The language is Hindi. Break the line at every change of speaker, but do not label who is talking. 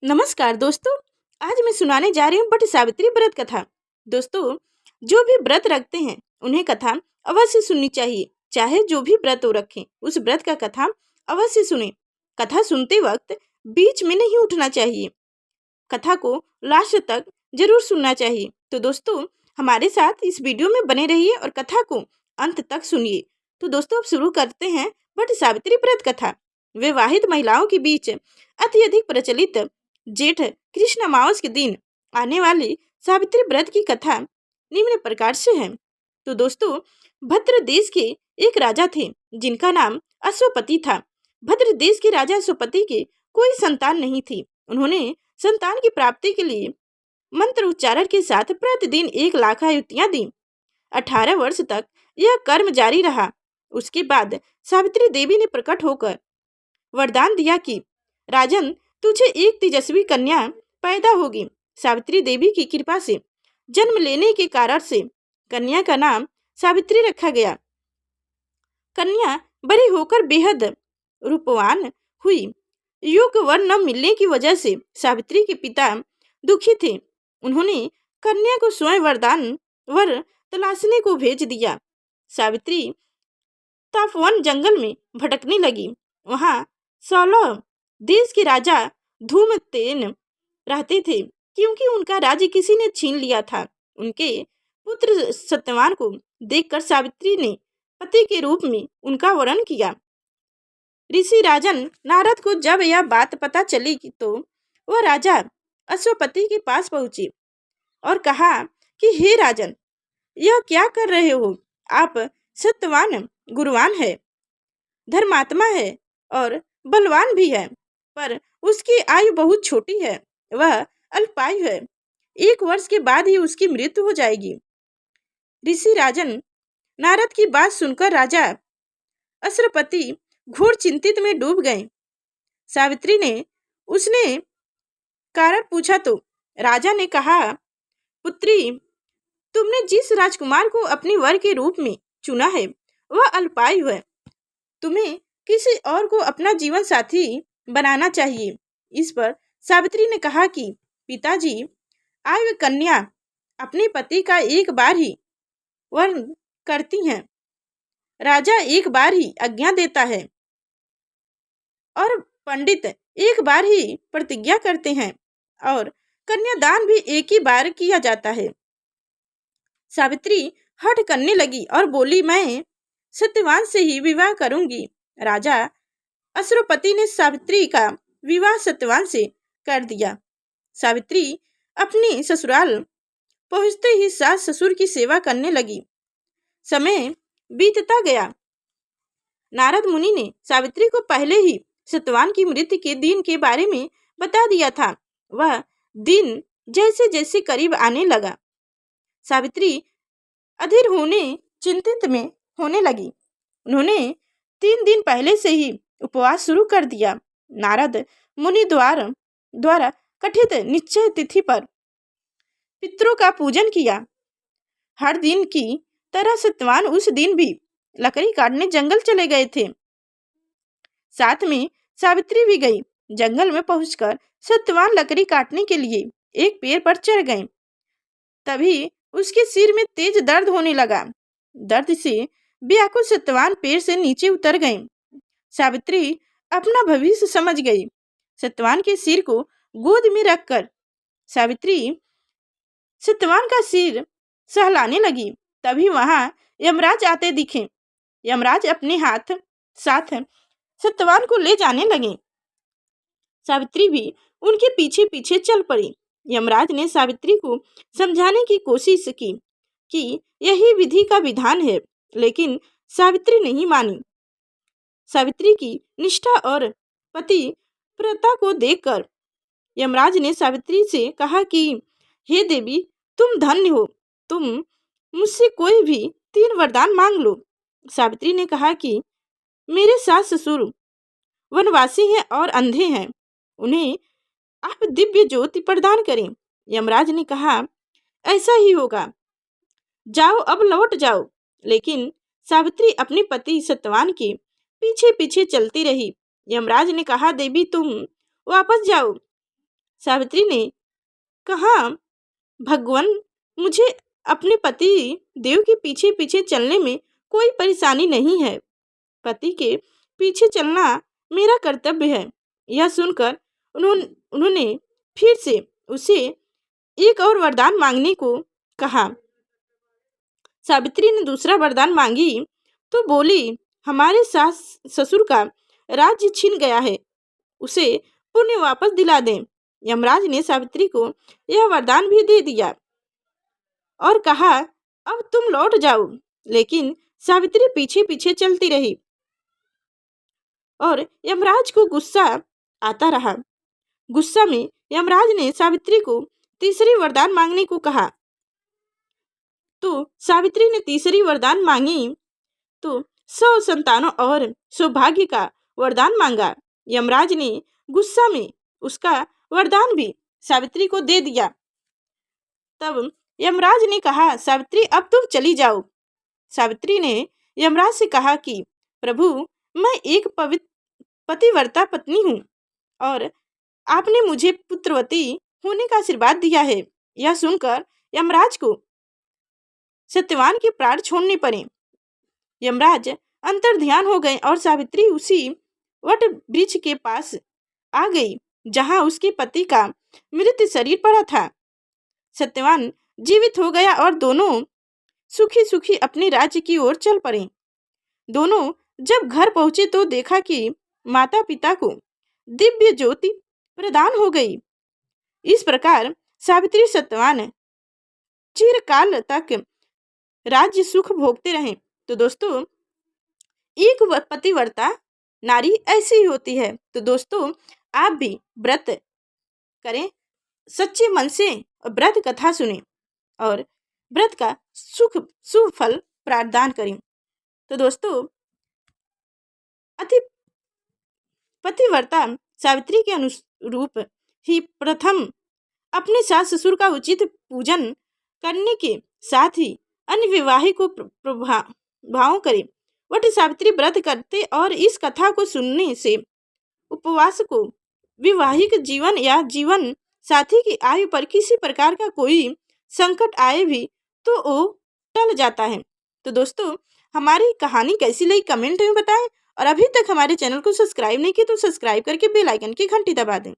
नमस्कार दोस्तों। आज मैं सुनाने जा रही हूँ बट सावित्री व्रत कथा। दोस्तों, जो भी व्रत रखते हैं उन्हें कथा अवश्य सुननी चाहिए। चाहे जो भी व्रत हो रखें, उस व्रत का कथा अवश्य सुने। कथा सुनते वक्त बीच में नहीं उठना चाहिए। कथा को लास्ट तक जरूर सुनना चाहिए। तो दोस्तों, हमारे साथ इस वीडियो में बने रहिए और कथा को अंत तक सुनिए। तो दोस्तों, अब शुरू करते हैं बट सावित्री व्रत कथा। विवाहित महिलाओं के बीच अत्यधिक प्रचलित जेठ कृष्ण अमावस के दिन आने वाली सावित्री व्रत की कथा निम्न प्रकार से है। तो दोस्तों, भद्र देश के एक राजा थे जिनका नाम अश्वपति था। भद्र देश के राजा अश्वपति के कोई संतान नहीं थी। उन्होंने संतान की प्राप्ति के लिए मंत्र उच्चारण के साथ प्रतिदिन 1,00,000 आहुतियां दी। 18 वर्ष तक यह कर्म जारी रहा। उसके बाद सावित्री देवी ने प्रकट होकर वरदान दिया कि राजन, तुझे एक तेजस्वी कन्या पैदा होगी। सावित्री देवी की कृपा से जन्म लेने के कारण से कन्या का नाम सावित्री रखा गया। कन्या बड़ी होकर बेहद रूपवान हुई। योग्य वर न मिलने की वजह से सावित्री के पिता दुखी थे। उन्होंने कन्या को स्वयं वरदान वर तलाशने को भेज दिया। सावित्री तपोवन जंगल में भटकने लगी। वहां 16 देश के राजा धूमतेन रहते थे, क्योंकि उनका राज्य किसी ने छीन लिया था। उनके पुत्र सत्यवान को देखकर सावित्री ने पति के रूप में उनका वरण किया। ऋषि राजन नारद को जब यह बात पता चली तो वह राजा अश्वपति के पास पहुंचे और कहा कि हे राजन, यह क्या कर रहे हो? आप सत्यवान गुणवान है, धर्मात्मा है और बलवान भी है, पर उसकी आयु बहुत छोटी है। वह अल्पायु है। 1 वर्ष के बाद ही उसकी मृत्यु हो जाएगी। ऋषि राजन नारद की बात सुनकर राजा अश्वपति घोर चिंतित में डूब गए। सावित्री ने उसने कारण पूछा तो राजा ने कहा, पुत्री, तुमने जिस राजकुमार को अपनी वर के रूप में चुना है वह अल्पायु है। तुम्हें किसी और को अपना जीवन साथी बनाना चाहिए। इस पर सावित्री ने कहा कि पिताजी, आयु कन्या अपने पति का एक बार ही वर्ण करती हैं। राजा एक बार ही आज्ञा देता है और पंडित एक बार ही प्रतिज्ञा करते हैं और कन्यादान भी एक ही बार किया जाता है। सावित्री हठ करने लगी और बोली, मैं सत्यवान से ही विवाह करूंगी। राजा अश्वपति ने सावित्री का विवाह सत्यवान से कर दिया। सावित्री अपनी ससुराल पहुंचते ही सास ससुर की सेवा करने लगी। समय बीतता गया। नारद मुनि ने सावित्री को पहले ही सत्यवान की मृत्यु के दिन के बारे में बता दिया था। वह दिन जैसे जैसे करीब आने लगा, सावित्री अधीर होने चिंतित में होने लगी। उन्होंने 3 दिन पहले से ही उपवास शुरू कर दिया। नारद मुनि द्वारा कथित निश्चय तिथि पर पितरों का पूजन किया। हर दिन की तरह सत्यवान उस दिन भी लकड़ी काटने जंगल चले गए थे। साथ में सावित्री भी गई। जंगल में पहुंचकर सत्यवान लकड़ी काटने के लिए एक पेड़ पर चढ़ गए। तभी उसके सिर में तेज दर्द होने लगा। दर्द से व्याकुल सत्यवान पेड़ से नीचे उतर गए। सावित्री अपना भविष्य समझ गई। सत्यवान के सिर को गोद में रखकर सावित्री सत्यवान का सिर सहलाने लगी। तभी वहां यमराज आते दिखे। यमराज अपने साथ सत्यवान को ले जाने लगे। सावित्री भी उनके पीछे पीछे चल पड़ी। यमराज ने सावित्री को समझाने की कोशिश की कि यही विधि का विधान है, लेकिन सावित्री नहीं मानी। सावित्री की निष्ठा और पतिव्रता को देखकर यमराज ने सावित्री से कहा कि हे देवी, तुम धन्य हो। तुम मुझसे कोई भी 3 वरदान मांग लो। सावित्री ने कहा कि मेरे सास ससुर वनवासी हैं और अंधे हैं, उन्हें आप दिव्य ज्योति प्रदान करें। यमराज ने कहा, ऐसा ही होगा, जाओ, अब लौट जाओ। लेकिन सावित्री अपने पति सत्यवान के पीछे पीछे चलती रही। यमराज ने कहा, देवी, तुम वापस जाओ। सावित्री ने कहा, भगवान, मुझे अपने पति देव के पीछे पीछे चलने में कोई परेशानी नहीं है। पति के पीछे चलना मेरा कर्तव्य है। यह सुनकर उन्होंने फिर से उसे एक और वरदान मांगने को कहा। सावित्री ने दूसरा वरदान मांगी तो बोली, हमारे सास ससुर का राज्य छिन गया है, उसे पुण्य वापस दिला दें। यमराज ने सावित्री को यह वरदान भी दे दिया और कहा, अब तुम लौट जाओ। लेकिन सावित्री पीछे पीछे चलती रही और यमराज को गुस्सा आता रहा। गुस्सा में यमराज ने सावित्री को तीसरी वरदान मांगने को कहा। तो सावित्री ने तीसरी वरदान मांगी तो 100 संतानों और सौभाग्य का वरदान मांगा। यमराज ने गुस्सा में उसका वरदान भी सावित्री को दे दिया। तब यमराज ने कहा, सावित्री, अब तुम चली जाओ। सावित्री ने यमराज से कहा कि प्रभु, मैं एक पतिव्रता पत्नी हूँ और आपने मुझे पुत्रवती होने का आशीर्वाद दिया है। यह सुनकर यमराज को सत्यवान के प्राण छोड़ने पड़े। यमराज अंतर्ध्यान हो गए और सावित्री उसी वट वृक्ष के पास आ गई जहां उसके पति का मृत शरीर पड़ा था। सत्यवान जीवित हो गया और दोनों सुखी सुखी अपने राज्य की ओर चल पड़े। दोनों जब घर पहुंचे तो देखा कि माता पिता को दिव्य ज्योति प्रदान हो गई। इस प्रकार सावित्री सत्यवान चिरकाल तक राज्य सुख भोगते रहे। तो दोस्तों, एक पतिव्रता नारी ऐसी ही होती है। तो दोस्तों, आप भी व्रत करें, सच्चे मन से व्रत कथा सुने और व्रत का शुभ फल प्रदान करें। तो दोस्तों, पतिव्रता सावित्री के अनुरूप ही प्रथम अपने सास ससुर का उचित पूजन करने के साथ ही अन्य विवाहित को प्रभाव करें। वट सावित्री व्रत करते और इस कथा को सुनने से उपवास को विवाहिक जीवन या जीवन साथी की आयु पर किसी प्रकार का कोई संकट आए भी तो वो टल जाता है। तो दोस्तों, हमारी कहानी कैसी लगी कमेंट में बताएं और अभी तक हमारे चैनल को सब्सक्राइब नहीं किया तो सब्सक्राइब करके बेल आइकन की घंटी दबा दें।